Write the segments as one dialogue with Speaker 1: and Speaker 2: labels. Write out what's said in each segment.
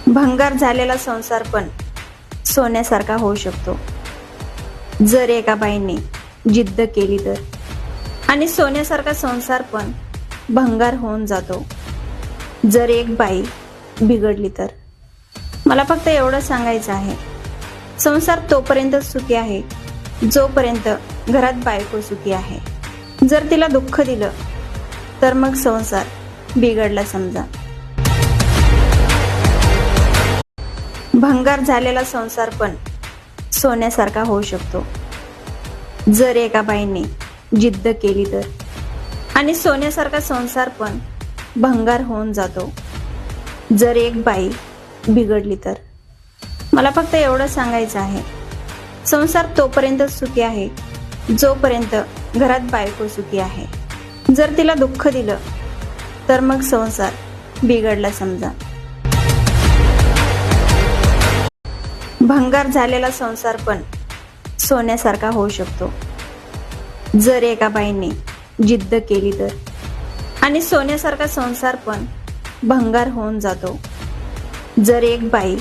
Speaker 1: भंगार झालेला संसार पण सोन्यासारखा होऊ शकतो जर एका बाईने जिद्द केली तर. आणि सोन्यासारखा संसार पण भंगार होऊन जातो जर एक बाई बिघडली तर. मला फक्त एवढं सांगायचं आहे, संसार तोपर्यंत सुखी आहे जोपर्यंत घरात बायको सुखी आहे. जर तिला दुःख दिलं तर मग संसार बिघडला समजा. भंगार झालेला संसार पण सोन्यासारखा होऊ शकतो जर एका बाईने जिद्द केली तर. आणि सोन्यासारखा संसार पण भंगार होऊन जातो जर एक बाई बिघडली तर. मला फक्त एवढं सांगायचं आहे, संसार तोपर्यंत सुखी आहे जोपर्यंत घरात बायको सुखी आहे. जर तिला दुःख दिलं तर मग संसार बिघडला समजा. भंगार झालेला संसार पण सोन्यासारखा होऊ शकतो जर एका बाईने जिद्द केली तर. आणि सोन्यासारखा संसार पण भंगार होऊन जातो जर एक बाई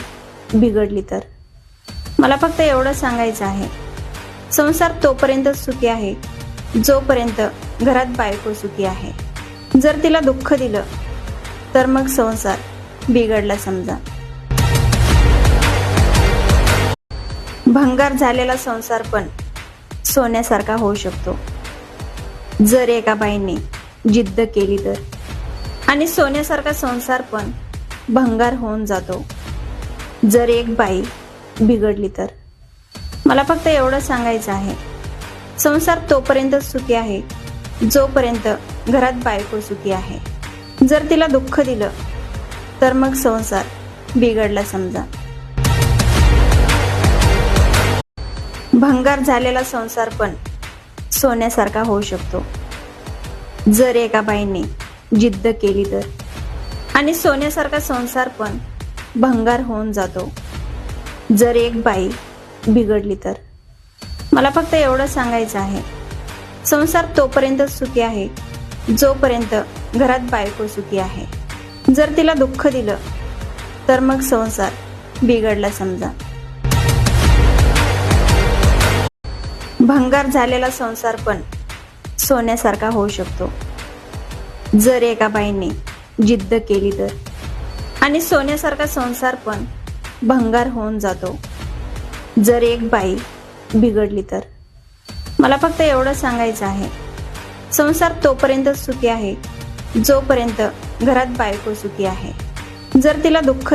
Speaker 1: बिघडली तर. मला फक्त एवढं सांगायचं आहे, संसार तोपर्यंत सुखी आहे जोपर्यंत घरात बायको सुखी आहे. जर तिला दुःख दिलं तर मग संसार बिघडला समजा. भंगार झालेला संसार पण सोन्यासारखा होऊ शकतो जर एका बाईने जिद्द केली तर. आणि सोन्यासारखा संसार पण भंगार होऊन जातो जर एक बाई बिघडली तर. मला फक्त एवढं सांगायचं आहे, संसार तोपर्यंत सुखी आहे जोपर्यंत घरात बायको सुखी आहे. जर तिला दुःख दिलं तर मग संसार बिघडला समजा. भंगार झालेला संसार पण सोन्यासारखा होऊ शकतो जर एका बाईने जिद्द केली तर. आणि सोन्यासारखा संसार पण भंगार होऊन जातो जर एक बाई बिघडली तर. मला फक्त एवढं सांगायचं आहे, संसार तोपर्यंत सुखी आहे जोपर्यंत घरात बायको सुखी आहे. जर तिला दुःख दिलं तर मग संसार बिघडला समजा. भंगार झालेला संसार पण सोन्यासारखा होऊ शकतो जर एका बाईने जिद्द केली तर. आणि सोन्यासारखा संसार पण भंगार होऊन जातो जर एक बाई बिघडली तर. मला फक्त एवढं सांगायचं आहे, संसार तोपर्यंत सुखी आहे जोपर्यंत घरात बायको सुखी आहे. जर तिला दुःख